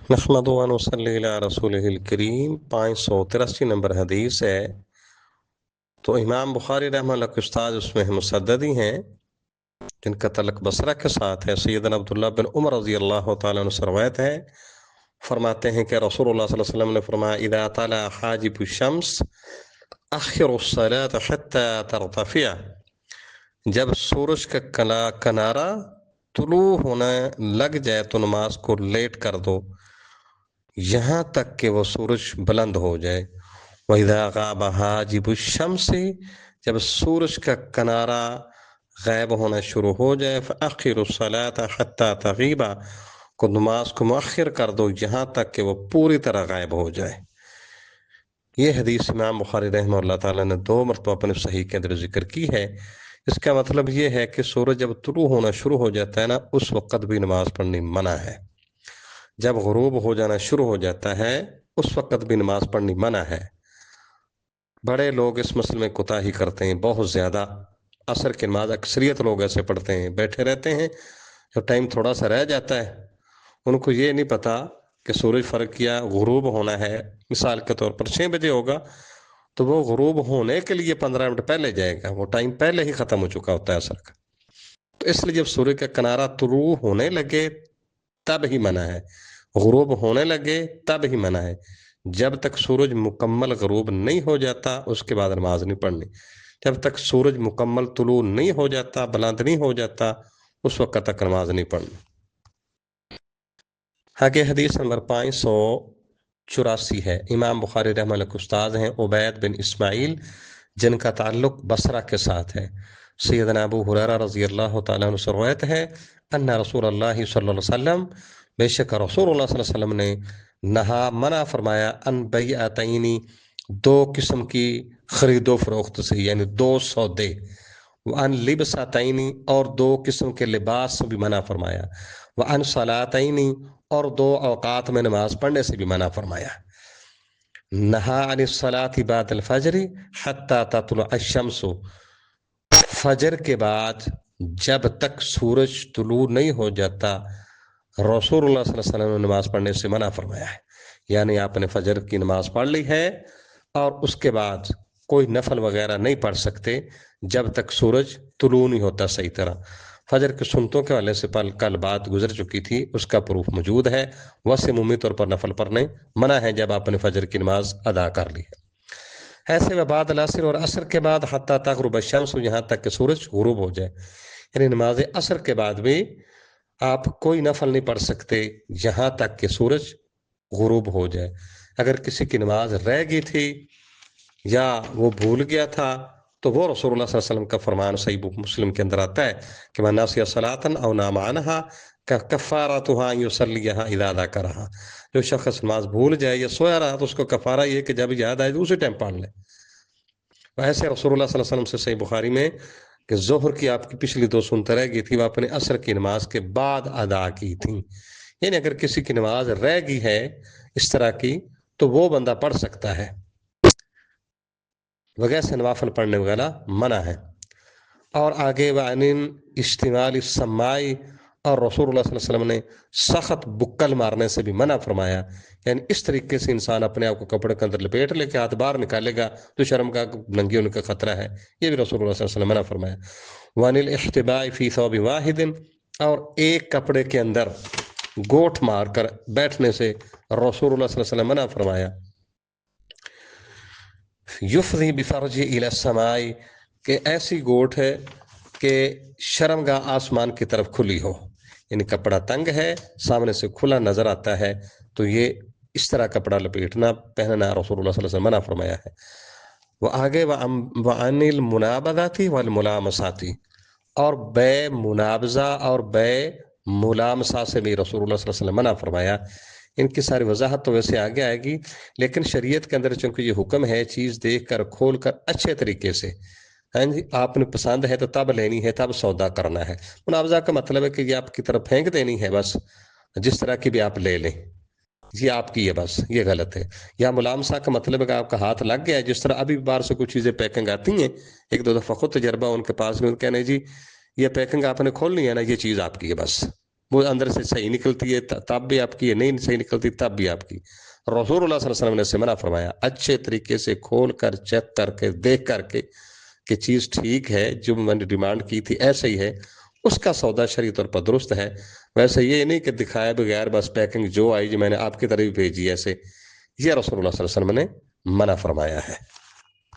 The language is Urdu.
نحمد و نصلی علی رسول الکریم 583 نمبر حدیث ہے۔ تو امام بخاری رحمہ اللہ کے استاد اس میں مسددی ہیں جن کا تعلق بصرہ کے ساتھ ہے۔ سیدنا عبداللہ بن عمر رضی اللہ تعالیٰ عنہ سے روایت ہے، فرماتے ہیں کہ رسول اللہ صلی اللہ علیہ وسلم نے فرمایا اذا طلع حاجب الشمس اخر الصلاة حتى ترتفع، جب سورج کا کنارہ طلوع ہونے لگ جائے تو نماز کو لیٹ کر دو یہاں تک کہ وہ سورج بلند ہو جائے۔ وَإِذَا غَابَ حَاجِبُ الشَّمْسِ، جب سورج کا کنارہ غائب ہونا شروع ہو جائے فَأَخِّرُ الصَّلَاةَ حَتَّى تَغِيبَ، کو نماز کو مؤخر کر دو یہاں تک کہ وہ پوری طرح غائب ہو جائے۔ یہ حدیث امام بخاری رحمہ اللہ تعالیٰ نے 2 مرتبہ اپنے صحیح کے اندر ذکر کی ہے۔ اس کا مطلب یہ ہے کہ سورج جب طلوع ہونا شروع ہو جاتا ہے نا، اس وقت بھی نماز پڑھنی منع ہے۔ جب غروب ہو جانا شروع ہو جاتا ہے اس وقت بھی نماز پڑھنی منع ہے۔ بڑے لوگ اس مسئلے میں کوتاہی کرتے ہیں بہت زیادہ۔ عصر کی نماز اکثریت لوگ ایسے پڑھتے ہیں، بیٹھے رہتے ہیں، جب ٹائم تھوڑا سا رہ جاتا ہے ان کو یہ نہیں پتا کہ سورج فرق کیا غروب ہونا ہے، مثال کے طور پر 6 بجے ہوگا تو وہ غروب ہونے کے لیے 15 منٹ پہلے جائے گا، وہ ٹائم پہلے ہی ختم ہو چکا ہوتا ہے عصر کا۔ تو اس لیے جب سورج کا کنارہ طلوع ہونے لگے تب ہی منع ہے، غروب ہونے لگے تب ہی منع ہے۔ جب تک سورج مکمل غروب نہیں ہو جاتا اس کے بعد نماز نہیں پڑھنی۔ جب تک سورج مکمل طلوع نہیں ہو جاتا، بلند نہیں ہو جاتا، اس وقت تک نماز نہیں پڑھنی۔ آگے حدیث نمبر 584 ہے۔ امام بخاری رحمہ اللہ کے استاد ہیں عبید بن اسماعیل جن کا تعلق بصرہ کے ساتھ ہے۔ سیدنا ابو ہریرہ رضی اللہ تعالیٰ عنہ سے روایت ہے ان رسول اللہ صلی اللہ علیہ وسلم، بے شک رسول اللہ صلی اللہ علیہ وسلم نے نہا منع فرمایا ان بیعتینی، 2 قسم کی خرید و فروخت سے، یعنی 2 سودے، وان لبساتینی، اور 2 قسم کے لباس سے بھی منع فرمایا، وان صلاتینی، اور 2 اوقات میں نماز پڑھنے سے بھی منع فرمایا۔ نہا عن الصلاۃ بعد الفجر حتی تطلع الشمس، فجر کے بعد جب تک سورج طلوع نہیں ہو جاتا رسول اللہ صلی اللہ علیہ وسلم نے نماز پڑھنے سے منع فرمایا ہے۔ یعنی آپ نے فجر کی نماز پڑھ لی ہے اور اس کے بعد کوئی نفل وغیرہ نہیں پڑھ سکتے جب تک سورج طلوع نہیں ہوتا صحیح طرح۔ فجر کی سنتوں کے حوالے سے کل بات گزر چکی تھی، اس کا پروف موجود ہے۔ ویسے عمومی طور پر نفل پڑھنے منع ہے جب آپ نے فجر کی نماز ادا کر لی ہے۔ ایسے میں بعد العصر، اور عصر کے بعد حتی تغرب الشمس، یہاں تک کہ سورج غروب ہو جائے۔ یعنی نماز عصر کے بعد بھی آپ کوئی نفل نہیں پڑھ سکتے یہاں تک کہ سورج غروب ہو جائے۔ اگر کسی کی نماز رہ گئی تھی یا وہ بھول گیا تھا تو وہ رسول اللہ صلی اللہ علیہ وسلم کا فرمان صحیح مسلم کے اندر آتا ہے کہ من نسی صلاۃ او نام عنہا کفارتها ان یصلیھا اذا ذکرھا، جو شخص نماز بھول جائے یا سویا رہا تو اس کو کفارہ یہ کہ جب یاد آئے تو اسی ٹائم پڑھ لے۔ ویسے رسول اللہ صلی اللہ علیہ وسلم سے صحیح بخاری میں کہ ظہر کی آپ کی پچھلی 2 سنتیں رہ گئی تھی وہ آپ نے عصر کی نماز کے بعد ادا کی تھیں۔ یعنی اگر کسی کی نماز رہ گئی ہے اس طرح کی تو وہ بندہ پڑھ سکتا ہے، وغیرہ سے نوافل پڑھنے وغیرہ منع ہے۔ اور آگے وعن استعمال السماع، اور رسول اللہ صلی اللہ علیہ وسلم نے سخت بکل مارنے سے بھی منع فرمایا۔ یعنی اس طریقے سے انسان اپنے آپ کو کپڑے کے اندر لپیٹ لے کے ہاتھ باہر نکالے گا تو شرم کا ننگی ہونے کا خطرہ ہے، یہ بھی رسول اللہ صلی اللہ علیہ وسلم نے منع فرمایا۔ وعن الاحتباء فی ثوب واحد، اور ایک کپڑے کے اندر گوٹھ مار کر بیٹھنے سے رسول اللہ صلی اللہ علیہ وسلم منع فرمایا۔ یفضی بفرجہ الی السماء، کہ ایسی گوٹھ ہے کہ شرمگاہ آسمان کی طرف کھلی ہو، یعنی کپڑا تنگ ہے سامنے سے کھلا نظر آتا ہے تو یہ اس طرح کپڑا لپیٹنا پہننا رسول اللہ صلی اللہ علیہ وسلم منع فرمایا ہے۔ وہ آگے وعن المنابذات والملامسات، اور بے منابضہ اور بے ملامسہ سے بھی رسول اللہ صلی اللہ علیہ وسلم منع فرمایا۔ ان کی ساری وضاحت تو ویسے آگے آئے گی، لیکن شریعت کے اندر چونکہ یہ حکم ہے چیز دیکھ کر کھول کر اچھے طریقے سے، ہاں جی، آپ نے پسند ہے تو تب لینی ہے، تب سودا کرنا ہے۔ مناوضہ کا مطلب ہے کہ یہ آپ کی طرف پھینک دینی ہے، بس جس طرح کی بھی آپ لے لیں، یہ آپ کی ہے، بس یہ غلط ہے۔ یا ملامسہ کا مطلب ہے کہ آپ کا ہاتھ لگ گیا ہے، جس طرح ابھی باہر سے کچھ چیزیں پیکنگ آتی ہیں، 1-2 دفعہ خود تجربہ ان کے پاس میں، کہنے جی یہ پیکنگ آپ نے کھولنی ہے نا، یہ چیز آپ کی ہے بس، وہ اندر سے صحیح نکلتی ہے تب بھی آپ کی، نہیں صحیح نکلتی تب بھی آپ کی۔ رسول اللہ صلی اللہ علیہ وسلم نے اسے منع فرمایا، اچھے طریقے سے کھول کر چیک کر کے دیکھ کر کے کہ چیز ٹھیک ہے، جو میں نے ڈیمانڈ کی تھی ایسے ہی ہے، اس کا سودا شرعی طور پر درست ہے۔ ویسے یہ نہیں کہ دکھائے بغیر بس پیکنگ جو آئی جو میں نے آپ کی طرف بھیجی ایسے، یہ رسول اللہ صلی اللہ علیہ وسلم نے منع فرمایا ہے۔